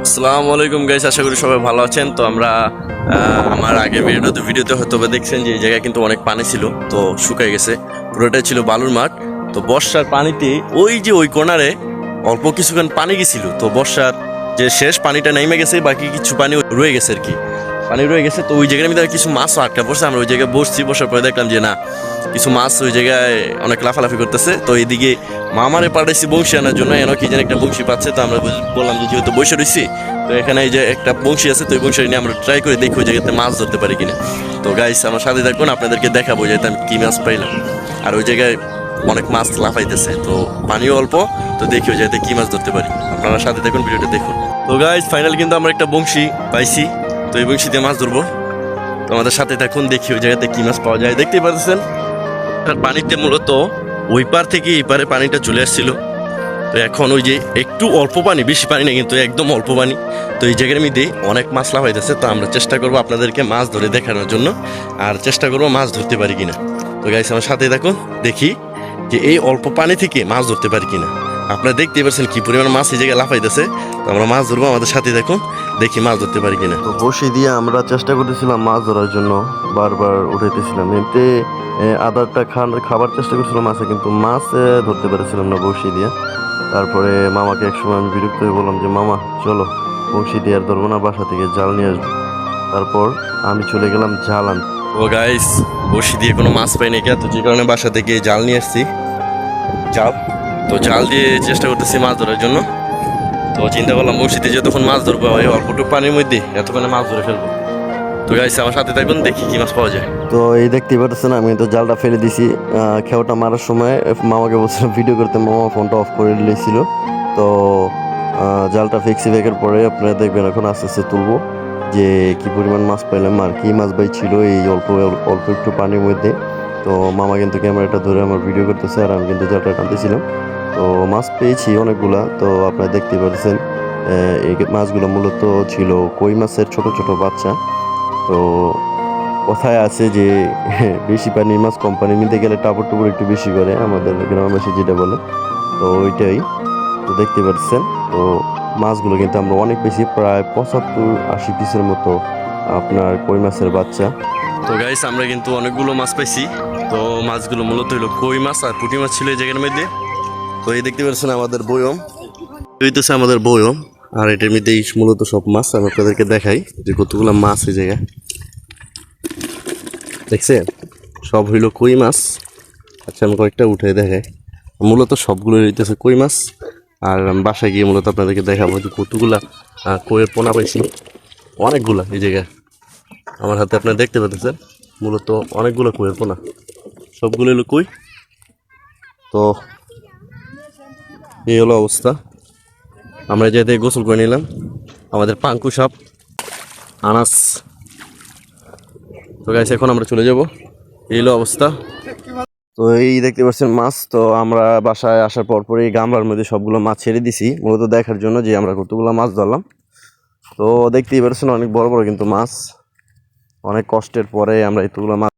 আসসালামু আলাইকুম গাইস, আশা করি সবাই ভালো আছেন। তো আমরা আমার আগের ভিডিওতে হয়তো বা দেখছেন যে এই জায়গায় কিন্তু অনেক পানি ছিল, তো শুকায় গেছে, পুরোটাই ছিল বালুর মাঠ। তো বর্ষার পানিতে ওই যে ওই কোণারে অল্প কিছুক্ষণ পানি গেছিল, তো বর্ষার যে শেষ পানিটা নেমে গেছে, বাকি কিছু পানি রয়ে গেছে আর কি, পানি রয়ে গেছে। তো ওই জায়গার মধ্যে কিছু মাছও আটকা পড়ছে। আমরা ওই জায়গায় বসার পরে দেখলাম যে না, কিছু মাছ ওই জায়গায় অনেক লাফালাফি করতেছে। তো এইদিকে মামারে পাঠাইছি বংশী আনার জন্য, এন কি যেন একটা বংশী পাচ্ছে। তো আমরা বললাম যে যেহেতু বসে রয়েছি, তো এখানে এই যে একটা বংশী আছে, তো ওই বংশী নিয়ে আমরা ট্রাই করে দেখি ওই জায়গাতে মাছ ধরতে পারি কিনা। তো গাইস আমার সাথে থাকুন, আপনাদেরকে দেখাবো যে আমি কি মাছ পাইলাম। আর ওই জায়গায় অনেক মাছ লাফাইতেছে, তো পানিও অল্প, তো দেখি ওই জায়গাতে কি মাছ ধরতে পারি। আপনারা সাথে দেখুন, ভিডিওটা দেখুন। তো গাইস ফাইনাল কিন্তু আমরা একটা বংশী পাইছি, তো এই বংশী দিয়ে মাছ ধরবো। তো আমাদের সাথে থাকুন, দেখি ওই জায়গাতে কি মাছ পাওয়া যায়। দেখতেই পাচ্ছেন পানিতে মূলত ওই পার থেকে এই পারে পানিটা চলে আসছিল। তো এখন ওই যে একটু অল্প পানি, বেশি পানি না কিন্তু একদম অল্প পানি। তো এই জায়গার মধ্যে অনেক মাছ লাফাইতেছে। তো আমরা চেষ্টা করবো আপনাদেরকে মাছ ধরে দেখানোর জন্য, আর চেষ্টা করবো মাছ ধরতে পারি কিনা। তো গাইস আমার সাথে দেখুন, দেখি যে এই অল্প পানি থেকে মাছ ধরতে পারি কিনা। আপনারা দেখতেই পাচ্ছেন কি পরিমাণ মাছ এই জায়গায় লাফাইতেছে। তো আমরা মাছ ধরবো, আমাদের সাথে দেখুন, দেখি মাছ ধরতে পারি কিনা। তো বসে দিয়ে আমরা চেষ্টা করতেছিলাম মাছ ধরার জন্য, বারবার উঠাইতেছিলাম। এমনিতে আদারটা খাবার চেষ্টা করছিলাম মাছে, কিন্তু মাছ ধরতে পারছিলাম না বসি দিয়ে। তারপরে মামাকে একসময় আমি বিরক্ত হয়ে বললাম যে মামা চলো, বংশী দিয়ে আর ধরবো না, বাসা থেকে জাল নিয়ে আসবো। তারপর আমি চলে গেলাম জাল আনতে। ও গাইস, বসি দিয়ে কোনো মাছ পাই নাকি, তো যে কারণে বাসা থেকে জাল নিয়ে আসছি, জাল। তো জাল দিয়ে চেষ্টা করতেছি মাছ ধরার জন্য। তো চিন্তা করলাম বংশীতে যতক্ষণ মাছ ধরবো ওই অল্পটুকু পানির মধ্যে এতক্ষণে মাছ ধরে ফেলবো। তো গাইস আমার সাথে থাকবেন, দেখি কি মাছ পাওয়া যায়। তো এই দেখতেই পাচ্ছেন আমি তো জালটা ফেলে দিছি। খেওটা মারার সময় মামাকে বলছিলাম ভিডিও করতে, মামা ফোনটা অফ করে দিয়েছিল। তো জালটা ফিক্সি ব্যাগের পরে আপনারা দেখবেন এখন আস্তে আস্তে তুলবো যে কি পরিমাণ মাছ পাইলাম আর কি মাছ ভাই ছিল এই অল্প অল্প একটু পানির মধ্যে। তো মামা কিন্তু ক্যামেরাটা ধরে আমার ভিডিও করতেছে, আর আমি কিন্তু জালটা টানতেছিলাম। তো মাছ পেয়েছি অনেকগুলা। তো আপনারা দেখতেই পাচ্ছেন এই মাছগুলো মূলত ছিল কই মাছের ছোট ছোট বাচ্চা। তো কথায় আছে যে বেশি পানির মাছ কোম্পানি নিতে গেলে টাপুর টুপুর একটু বেশি করে, আমাদের গ্রামবাসী যেটা বলে। তো ওইটাই, তো দেখতে পাচ্ছেন। তো মাছগুলো কিন্তু আমরা অনেক বেশি, প্রায় 75-80 পিসের মতো আপনার কই মাছের বাচ্চা। তো গাইস আমরা কিন্তু অনেকগুলো মাছ পাইছি। তো মাছগুলো মূলত হলো কই মাছ আর পুঁটি মাছ ছিল এই জায়গার মধ্যে। তো এই দেখতে পাচ্ছেন আমাদের বয়ম, হইতেছে আমাদের বয়ম। আর এটার মধ্যে মূলত সব মাছ আমি আপনাদেরকে দেখাই যে কতগুলো মাছ এই জায়গায় দেখছেন, সব হইলো কই মাছ। আচ্ছা আমি কয়েকটা উঠে দেখাই, মূলত সবগুলো হইতেছে কই মাছ। আর আমি বাসায় গিয়ে মূলত আপনাদেরকে দেখাবো যে কতগুলা কইয়ের পোনা পাইছি, অনেকগুলা এই জায়গায় আমার হাতে আপনারা দেখতে পাচ্ছেন। মূলত অনেকগুলো কইয়ের পোনা, সবগুলো হলো কই। তো এই হলো অবস্থা। আমরা যেতে গোসল করে নিলাম, আমাদের পাঙ্কু সাপ আনাস। তো গাইস এখন আমরা চলে যাব, এই হলো অবস্থা। তো এই দেখতে পাচ্ছেন মাছ। তো আমরা বাসায় আসার পরই গামলার মধ্যে সবগুলো মাছ ছেড়ে দিছি, মূলত দেখার জন্য যে আমরা কতগুলো মাছ ধরলাম। তো দেখতেই পাচ্ছেন অনেক বড় বড় কিন্তু মাছ, অনেক কষ্টের পরে আমরা এতগুলো মাছ